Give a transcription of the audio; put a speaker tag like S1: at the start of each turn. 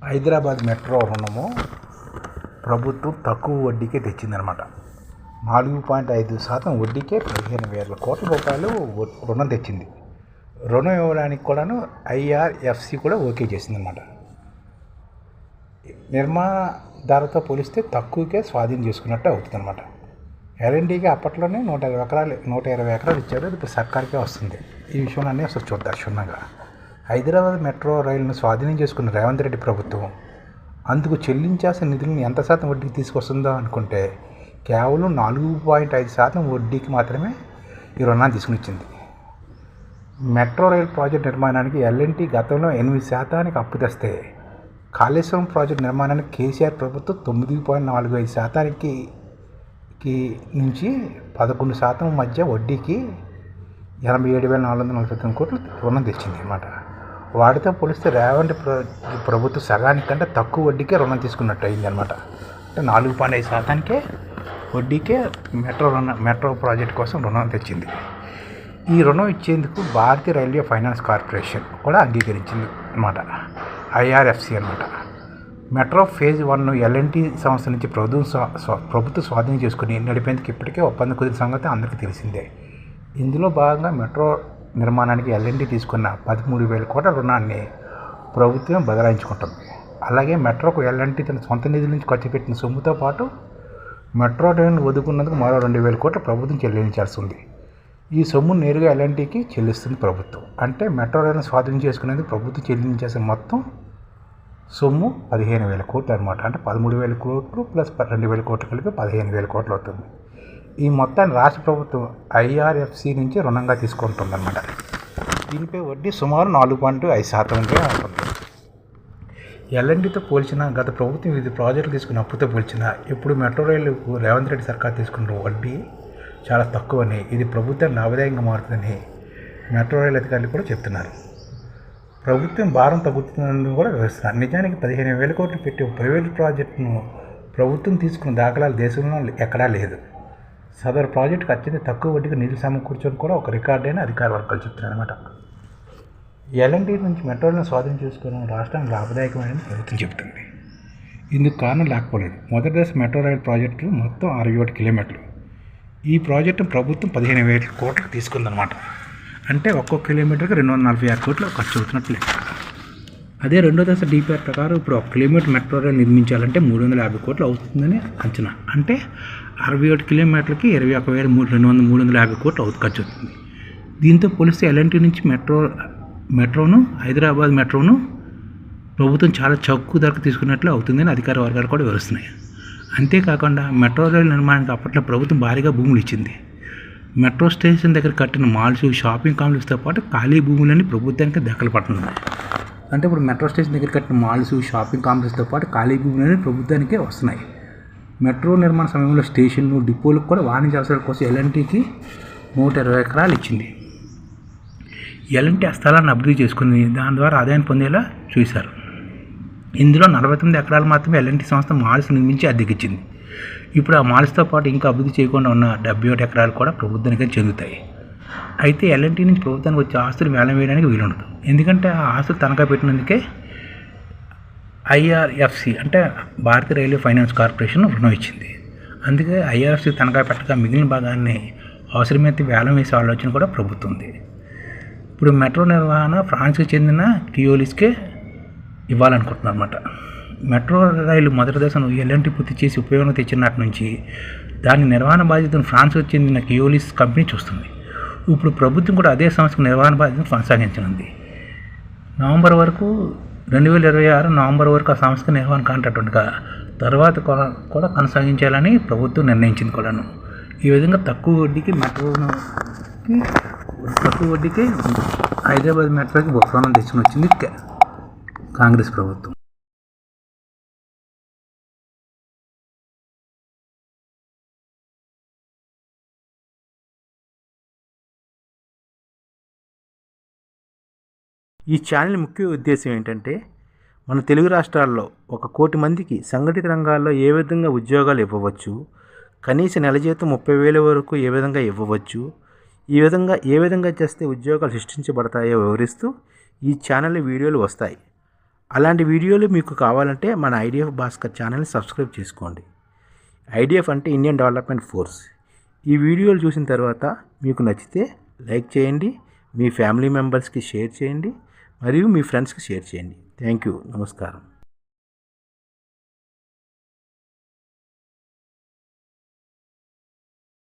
S1: Hyderabad metro రుణము ప్రభుత్వం తక్కువ వడ్డీకే తెచ్చిందనమాట. 4.5% వడ్డీకే 15,000 కోట్ల రూపాయలు రుణం తెచ్చింది. రుణం ఇవ్వడానికి కూడాను ఐఆర్ఎఫ్సి కూడా ఓకే చేసిందనమాట. నిర్మాణ ధరతో పోలిస్తే తక్కువకే స్వాధీనం చేసుకున్నట్టు అవుతుందన్నమాట. ఎల్ఎన్టీకి అప్పట్లోనే 120 ఎకరాలు ఇచ్చారు. ఇప్పుడు సర్కార్కే వస్తుంది. ఈ విషయంలోనే అసలు చూద్దాం క్షుణ్ణంగా. హైదరాబాద్ మెట్రో రైలును స్వాధీనం చేసుకున్న రేవంత్ రెడ్డి ప్రభుత్వం అందుకు చెల్లించాల్సిన నిధులను ఎంత శాతం వడ్డీకి తీసుకొస్తుందో అనుకుంటే కేవలం 4.5% వడ్డీకి మాత్రమే ఈ రుణాన్ని తీసుకుని ఇచ్చింది. మెట్రో రైల్ ప్రాజెక్టు నిర్మాణానికి ఎల్ఎన్టీ గతంలో 8% అప్పు తెస్తే కాళేశ్వరం ప్రాజెక్టు నిర్మాణానికి కేసీఆర్ ప్రభుత్వం 9.45% నుంచి 11% మధ్య వడ్డీకి 87,449 కోట్లు రుణం తెచ్చింది అన్నమాట. వాటితో పోలిస్తే రేవంత్ ప్రభుత్వం సగానికంటే తక్కువ వడ్డీకే రుణం తీసుకున్నట్టు అయింది అనమాట. అంటే 4.5%కే వడ్డీకే మెట్రో ప్రాజెక్ట్ కోసం రుణం తెచ్చింది. ఈ రుణం ఇచ్చేందుకు భారతీయ రైల్వే ఫైనాన్స్ కార్పొరేషన్ కూడా అంగీకరించింది అనమాట. ఐఆర్ఎఫ్సి అనమాట. మెట్రో ఫేజ్ 1 ఎల్ఎన్టీ సంస్థ నుంచి ప్రభుత్వం స్వాధీనం చేసుకుని నడిపేందుకు ఇప్పటికే ఒప్పందం కుదిరిన సంగతి అందరికీ తెలిసిందే. ఇందులో భాగంగా మెట్రో నిర్మాణానికి ఎల్ఎన్టీ తీసుకున్న 13,000 కోట్ల రుణాన్ని ప్రభుత్వం బదలాయించుకుంటుంది. అలాగే మెట్రోకు ఎల్ఎన్టీ తన సొంత నిధుల నుంచి ఖర్చు పెట్టిన సొమ్ముతో పాటు మెట్రో రైలును వదులుకున్నందుకు మరో 2,000 కోట్ల ప్రభుత్వం చెల్లించాల్సి ఉంది. ఈ సొమ్ము నేరుగా ఎల్ఎన్టీకి చెల్లిస్తుంది ప్రభుత్వం. అంటే మెట్రో రైలును స్వాధీనం చేసుకునేందుకు ప్రభుత్వం చెల్లించాల్సిన మొత్తం సొమ్ము 15,000 కోట్లు అనమాట. అంటే 13,000 కోట్లు ప్లస్ 2,000 కోట్లు కలిపి 15,000 కోట్లు అవుతుంది. ఈ మొత్తాన్ని రాష్ట్ర ప్రభుత్వం ఐఆర్ఎఫ్సి నుంచి రుణంగా తీసుకుంటుందన్నమాట. దీనిపై వడ్డీ సుమారు 4.5%గా ఉంటుంది. ఎల్ఎన్టీతో పోల్చిన గత ప్రభుత్వం వివిధ ప్రాజెక్టులు తీసుకున్న అప్పుతో పోల్చిన ఇప్పుడు మెట్రో రైలుకు రేవంత్ రెడ్డి సర్కార్ తీసుకున్న వడ్డీ చాలా తక్కువని, ఇది ప్రభుత్వం లాభదాయకంగా మారుతుందని మెట్రో రైలు అధికారులు కూడా చెప్తున్నారు. ప్రభుత్వం భారం తగ్గుతుందని కూడా వివరిస్తున్నారు. నిజానికి 15,000 కోట్లు పెట్టి ప్రైవేట్ ప్రాజెక్టును ప్రభుత్వం తీసుకున్న దాఖలాలు దేశంలో ఎక్కడా లేదు. సదరు ప్రాజెక్టుకు అత్యంత తక్కువ వడ్డీకి నిధులు సమకూర్చడం కూడా ఒక రికార్డ్ అయిన అధికార వర్గాలు చెప్తున్నారు అనమాట. ఎల్ఎన్టీ నుంచి మెట్రోలను స్వాధీనం చేసుకోవడం రాష్ట్రానికి లాభదాయకమైన ప్రభుత్వం చెబుతుంది. ఇందుకు కారణం లేకపోలేదు. మొదటి దశ మెట్రో రైలు ప్రాజెక్టు మొత్తం 67 కిలోమీటర్లు. ఈ ప్రాజెక్టును ప్రభుత్వం 15,000 కోట్లకు తీసుకుందనమాట. అంటే ఒక్కొక్క కిలోమీటర్కి 246 కోట్లు ఖర్చు అవుతున్నట్లు లెక్క. అదే రెండో దశ డిపిఆర్ ప్రకారం ఇప్పుడు 1 కిలోమీటర్ మెట్రో రైలు నిర్మించాలంటే 350 కోట్లు అవుతుందని అంచనా. అంటే 67 కిలోమీటర్లకి 21,250 కోట్లు ఖర్చు అవుతుంది. దీంతో పోలిస్తే ఎల్ఎన్టీ నుంచి మెట్రోను హైదరాబాద్ మెట్రోను ప్రభుత్వం చాలా చౌక ధరకు తీసుకున్నట్లు అవుతుందని అధికార వర్గాలు కూడా వివరిస్తున్నాయి. అంతేకాకుండా మెట్రో రైలు నిర్మాణానికి అప్పట్లో ప్రభుత్వం భారీగా భూములు ఇచ్చింది. మెట్రో స్టేషన్ దగ్గర కట్టిన మాల్స్, షాపింగ్ కాంప్లెక్స్తో పాటు ఖాళీ భూములన్నీ ప్రభుత్వానికి దక్కలు పడుతున్నాయి. అంటే ఇప్పుడు మెట్రో స్టేషన్ దగ్గర కట్టిన మాల్స్, షాపింగ్ కాంప్లెక్స్తో పాటు ఖాళీ భూములన్నీ ప్రభుత్వానికే వస్తున్నాయి. మెట్రో నిర్మాణ సమయంలో స్టేషన్లు, డిపోలకు కూడా వాణిజ్య అవసరాల కోసం ఎల్ఎన్టీకి 120 ఎకరాలు ఇచ్చింది. ఎల్ఎన్టీ ఆ స్థలాన్ని అభివృద్ధి చేసుకుని దాని ద్వారా ఆదాయం పొందేలా చూశారు. ఇందులో 49 ఎకరాలు మాత్రమే ఎల్ఎన్టీ సంస్థ మాల్స్ నిర్మించి అద్దెకిచ్చింది. ఇప్పుడు ఆ మాల్స్తో పాటు ఇంకా అభివృద్ధి చేయకుండా ఉన్న 71 ఎకరాలు కూడా ప్రభుత్వానికే చెందుతాయి. అయితే ఎల్ఎన్టీ నుంచి ప్రభుత్వానికి వచ్చే ఆస్తులు వేలం వేయడానికి వీలుండదు. ఎందుకంటే ఆ ఆస్తులు తనఖా పెట్టినందుకే ఐఆర్ఎఫ్సి అంటే భారతీయ రైల్వే ఫైనాన్స్ కార్పొరేషన్ రుణం ఇచ్చింది. అందుకే ఐఆర్ఎఫ్సి తనఖా పెట్టగా మిగిలిన భాగాన్ని అవసరమైతే వేలం వేసే ఆలోచన కూడా ప్రభుత్వం ఉంది. ఇప్పుడు మెట్రో నిర్వహణ ఫ్రాన్స్కి చెందిన కియోలిస్కే ఇవ్వాలనుకుంటున్నారు అన్నమాట. మెట్రో రైలు మొదటి దశను ఎల్ఎన్టీ పూర్తి చేసి ఉపయోగం తెచ్చినట్టు నుంచి దాని నిర్వహణ బాధ్యతను ఫ్రాన్స్కి చెందిన కియోలిస్ కంపెనీ చూస్తుంది. ఇప్పుడు ప్రభుత్వం కూడా అదే సంస్థకు నిర్వహణ బాధ్యతను కొనసాగించనుంది. 2026 నవంబర్ వరకు ఆ సంస్థకు నిర్వహణ కాంట్రాక్ట్ ఉండగా తర్వాత కూడా కొనసాగించాలని ప్రభుత్వం నిర్ణయించింది కూడాను. ఈ విధంగా తక్కువ వడ్డీకి హైదరాబాద్ మెట్రోకి రుణం తెచ్చుకుని వచ్చింది కాంగ్రెస్ ప్రభుత్వం.
S2: ఈ ఛానల్ ముఖ్య ఉద్దేశం ఏంటంటే మన తెలుగు రాష్ట్రాల్లో 1 కోటి మందికి సంఘటిత రంగాల్లో ఏ విధంగా ఉద్యోగాలు ఇవ్వవచ్చు, కనీస నెల జీతం 30,000 వరకు ఏ విధంగా ఇవ్వవచ్చు, ఏ విధంగా చేస్తే ఉద్యోగాలు సృష్టించబడతాయో వివరిస్తూ ఈ ఛానల్ వీడియోలు వస్తాయి. అలాంటి వీడియోలు మీకు కావాలంటే మన ఐడిఎఫ్ భాస్కర్ ఛానల్ని సబ్స్క్రైబ్ చేసుకోండి. ఐడిఎఫ్ అంటే ఇండియన్ డెవలప్మెంట్ ఫోర్స్. ఈ వీడియోలు చూసిన తర్వాత మీకు నచ్చితే లైక్ చేయండి, మీ ఫ్యామిలీ మెంబర్స్కి షేర్ చేయండి మరియు మీ ఫ్రెండ్స్కి షేర్ చేయండి. Thank you. నమస్కారం.